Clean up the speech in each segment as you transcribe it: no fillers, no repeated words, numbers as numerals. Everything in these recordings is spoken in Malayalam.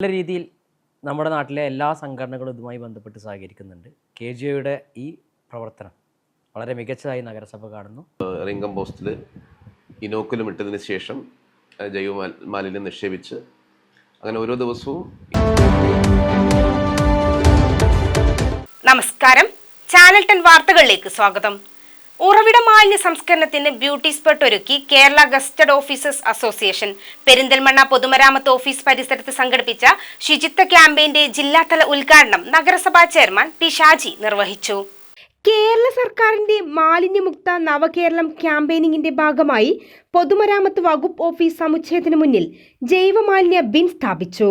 നല്ല രീതിയിൽ നമ്മുടെ നാട്ടിലെ എല്ലാ സംഘടനകളും ഇതുമായി ബന്ധപ്പെട്ട് സഹകരിക്കുന്നുണ്ട്. KGOയുടെ ഈ പ്രവർത്തനം വളരെ മികച്ചതായി നഗരസഭ കാണുന്നു. റിംഗം പോസ്റ്റിൽ ഇനോക്കുലം ഇട്ടതിന് ശേഷം ജൈവ മാലിന്യം നിക്ഷേപിച്ച് അങ്ങനെ ഓരോ ദിവസവും. നമസ്കാരം, ചാനൽ 10 വാർത്തകളിലേക്ക് സ്വാഗതം. ഉറവിട മാലിന്യ സംസ്കരണത്തിന് ബ്യൂട്ടി സ്പോട്ട് ഒരുക്കി Kerala gazetted officers association. Perinthalmanna പൊതുമരാമത്ത് ഓഫീസ് പരിസരത്ത് സംഘടിപ്പിച്ച ശുചിത്വ ക്യാമ്പയിന്റെ ജില്ലാതല ഉദ്ഘാടനം നഗരസഭാ ചെയർമാൻ പി ഷാജി നിർവഹിച്ചു. കേരള സർക്കാരിന്റെ മാലിന്യമുക്ത നവകേരളം ക്യാമ്പയിനിങ്ങിന്റെ ഭാഗമായി പൊതുമരാമത്ത് വകുപ്പ് ഓഫീസ് സമുച്ചയത്തിന് മുന്നിൽ ജൈവമാലിന്യ ബിൻ സ്ഥാപിച്ചു.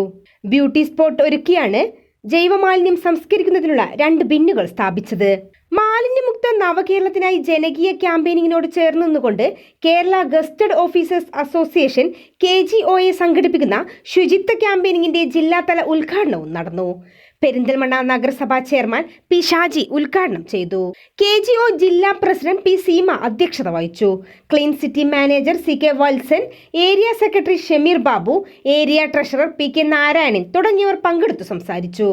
ബ്യൂട്ടി സ്പോട്ട് ഒരുക്കിയാണ് ജൈവമാലിന്യം സംസ്കരിക്കുന്നതിനുള്ള 2 ബിന്നുകൾ സ്ഥാപിച്ചത്. മാലിന്യമുക്ത നവകേരളത്തിനായി ജനകീയ ക്യാമ്പയിനിങ്ങിനോട് ചേർന്ന് നിന്നുകൊണ്ട് Kerala gazetted officers association KGOA സംഘടിപ്പിക്കുന്ന ശുചിത്വ ക്യാമ്പയിനിങ്ങിന്റെ ജില്ലാതല ഉദ്ഘാടനവും നടന്നു. പെരിന്തൽമണ്ണ നഗരസഭാ ചെയർമാൻ പി ഷാജി ഉദ്ഘാടനം ചെയ്തു. KGO ജില്ലാ പ്രസിഡന്റ് പി സീമ അധ്യക്ഷത വഹിച്ചു. Clean city manager CK Valsan, area secretary Shameer Babu, area treasurer PK Narayanan തുടങ്ങിയവർ പങ്കെടുത്തു സംസാരിച്ചു.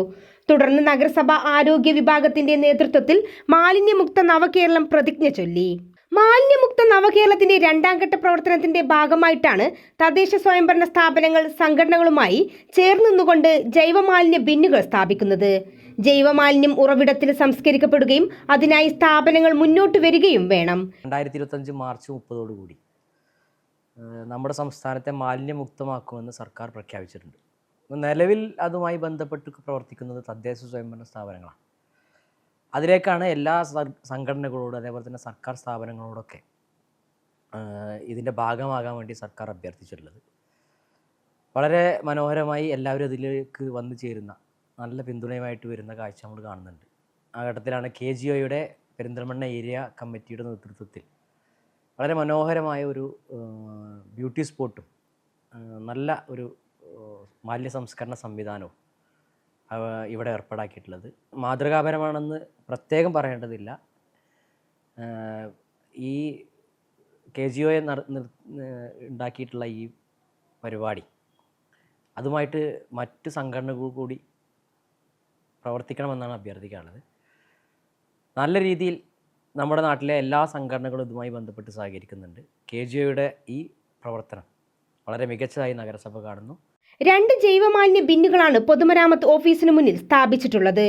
തുടർന്ന് നഗരസഭാ ആരോഗ്യ വിഭാഗത്തിന്റെ നേതൃത്വത്തിൽ മാലിന്യമുക്ത നവകേരളം പ്രതിജ്ഞ ചൊല്ലി. മാലിന്യമുക്ത നവകേരളത്തിന്റെ 2ാം ഘട്ട പ്രവർത്തനത്തിന്റെ ഭാഗമായിട്ടാണ് തദ്ദേശ സ്വയംഭരണ സ്ഥാപനങ്ങൾ സംഘടനകളുമായി ചേർന്ന് നിന്നുകൊണ്ട് ജൈവമാലിന്യ ബിന്നുകൾ സ്ഥാപിക്കുന്നത്. ജൈവമാലിന്യം ഉറവിടത്തിൽ സംസ്കരിക്കപ്പെടുകയും അതിനായി സ്ഥാപനങ്ങൾ മുന്നോട്ട് വരികയും വേണം. 2025 മാർച്ച് 30 നമ്മുടെ സംസ്ഥാനത്തെ മാലിന്യമുക്തമാക്കുമെന്ന് സർക്കാർ പ്രഖ്യാപിച്ചിട്ടുണ്ട്. നിലവിൽ അതുമായി ബന്ധപ്പെട്ട് പ്രവർത്തിക്കുന്നത് തദ്ദേശ സ്വയംഭരണ സ്ഥാപനങ്ങളാണ്. അതിലേക്കാണ് എല്ലാ സംഘടനകളോടും അതേപോലെ തന്നെ സർക്കാർ സ്ഥാപനങ്ങളോടൊക്കെ ഇതിൻ്റെ ഭാഗമാകാൻ വേണ്ടി സർക്കാർ അഭ്യർത്ഥിച്ചിട്ടുള്ളത്. വളരെ മനോഹരമായി എല്ലാവരും അതിലേക്ക് വന്നു ചേരുന്ന നല്ല പിന്തുണയുമായിട്ട് വരുന്ന കാഴ്ച നമ്മൾ കാണുന്നുണ്ട്. ആ ഘട്ടത്തിലാണ് KGOയുടെ പെരിന്തൽമണ്ണ ഏരിയ കമ്മിറ്റിയുടെ നേതൃത്വത്തിൽ വളരെ മനോഹരമായ ഒരു ബ്യൂട്ടി സ്പോട്ടും നല്ല ഒരു മാലിന്യ സംസ്കരണ സംവിധാനവും ഇവിടെ ഏർപ്പാടാക്കിയിട്ടുള്ളത്. മാതൃകാപരമാണെന്ന് പ്രത്യേകം പറയേണ്ടതില്ല. ഈ KGOയെ ഉണ്ടാക്കിയിട്ടുള്ള ഈ പരിപാടി അതുമായിട്ട് മറ്റ് സംഘടനകൾ കൂടി പ്രവർത്തിക്കണമെന്നാണ് അഭ്യർത്ഥിക്കാനുള്ളത്. നല്ല രീതിയിൽ നമ്മുടെ നാട്ടിലെ എല്ലാ സംഘടനകളും ഇതുമായി ബന്ധപ്പെട്ട് സഹകരിക്കുന്നുണ്ട്. KGOയുടെ ഈ പ്രവർത്തനം വളരെ മികച്ചതായി നഗരസഭ കാണുന്നു. 2 ജൈവമാലിന്യ ബിന്നുകളാണ് പൊതുമരാമത്ത് ഓഫീസിന് മുന്നിൽ സ്ഥാപിച്ചിട്ടുള്ളത്.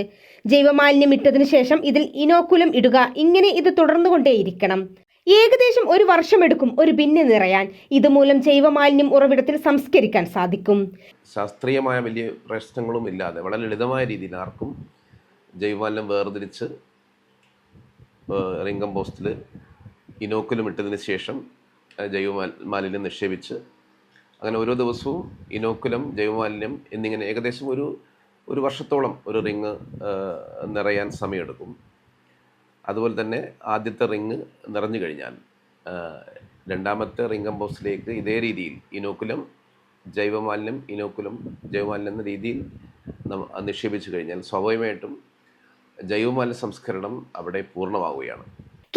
ജൈവമാലിന്യം ഇട്ടതിനു ശേഷം ഇതിൽ ഇനോക്കുലം ഇടുക, ഇങ്ങനെ ഇത് തുടർന്നുകൊണ്ടേയിരിക്കണം. ഏകദേശം 1 വർഷമെടുക്കും ഒരു ബിന്ന് നിറയാൻ. ഇതുമൂലം ജൈവമാലിന്യം ഉറവിടത്തിൽ സംസ്കരിക്കാൻ സാധിക്കും. ശാസ്ത്രീയമായ വലിയ പ്രശ്നങ്ങളും ഇല്ലാതെ വളരെ ലളിതമായ രീതിയിൽ ആർക്കും ജൈവമാലിന്യം വേർതിരിച്ച് റിംഗം പോസ്റ്റിൽ ഇനോക്കുലം ഇട്ടതിന് ശേഷം ജൈവ മാലിന്യം നിക്ഷേപിച്ച് അങ്ങനെ ഓരോ ദിവസവും ഇനോക്കുലം ജൈവമാലിന്യം എന്നിങ്ങനെ ഏകദേശം ഒരു വർഷത്തോളം ഒരു റിങ് നിറയാൻ സമയമെടുക്കും. അതുപോലെ തന്നെ ആദ്യത്തെ റിങ് നിറഞ്ഞു കഴിഞ്ഞാൽ 2ാമത്തെ റിംഗം പോസ്റ്റിലേക്ക് ഇതേ രീതിയിൽ ഇനോക്കുലം ജൈവമാലിന്യം എന്ന രീതിയിൽ നിക്ഷേപിച്ചു കഴിഞ്ഞാൽ സ്വാഭാവികമായിട്ടും ജൈവമാലിന്യ സംസ്കരണം അവിടെ പൂർണ്ണമാവുകയാണ്.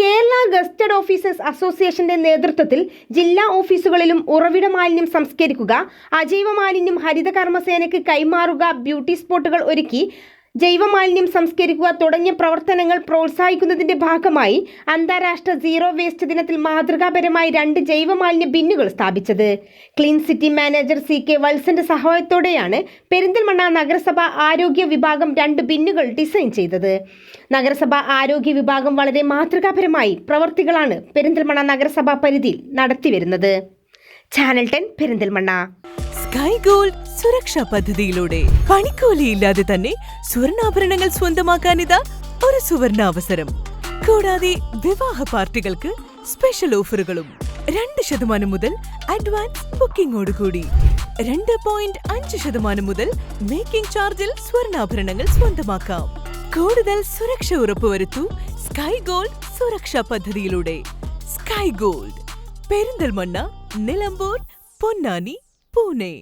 കേരള ഗസ്റ്റഡ് ഓഫീസേഴ്സ് അസോസിയേഷന്റെ നേതൃത്വത്തിൽ ജില്ലാ ഓഫീസുകളിലും ഉറവിട മാലിന്യം സംസ്കരിക്കുക, അജൈവ മാലിന്യം ഹരിത കർമ്മസേനയ്ക്ക് കൈമാറുക, ബ്യൂട്ടി സ്പോട്ടുകൾ ഒരുക്കി ജൈവമാലിന്യം സംസ്കരിക്കുക തുടങ്ങിയ പ്രവർത്തനങ്ങൾ പ്രോത്സാഹിക്കുന്നതിന്റെ ഭാഗമായി അന്താരാഷ്ട്ര സീറോ വേസ്റ്റ് ദിനത്തിൽ മാതൃകാപരമായി 2 ജൈവമാലിന്യ ബിന്നുകൾ സ്ഥാപിച്ചത്. ക്ലീൻ സിറ്റി മാനേജർ CK വത്സന്റെ സഹായത്തോടെയാണ് പെരിന്തൽമണ്ണ നഗരസഭ ആരോഗ്യ വിഭാഗം 2 ബിന്നുകൾ ഡിസൈൻ ചെയ്തത്. നഗരസഭ ആരോഗ്യ വിഭാഗം വളരെ മാതൃകാപരമായി പ്രവർത്തികളാണ് പെരിന്തൽമണ്ണ നഗരസഭാ പരിധിയിൽ നടത്തിവരുന്നത്. ചാനൽ 10 പെരിന്തൽമണ്ണ. സ്കൈ ഗോൾഡ് സുരക്ഷാ പദ്ധതിയിലൂടെ പണിക്കൂലിയില്ലാതെ തന്നെ സ്വർണ്ണാഭരണങ്ങൾ സ്വന്തമാക്കാനിതാ ഒരു സുവർണാവസരം. കൂടാതെ വിവാഹ പാർട്ടികൾക്ക് സ്പെഷ്യൽ ഓഫറുകളും 2% മുതൽ അഡ്വാൻസ് ബുക്കിംഗോടുകൂടി 2.5% മുതൽ മേക്കിംഗ് ചാർജിൽ സ്വർണ്ണാഭരണങ്ങൾ സ്വന്തമാക്കാം. കൂടുതൽ സുരക്ഷ ഉറപ്പുവരുത്തൂ സ്കൈ ഗോൾഡ് സുരക്ഷാ പദ്ധതിയിലൂടെ. Sky gold Perinthalmanna, Nilambur, Ponnani, Pune.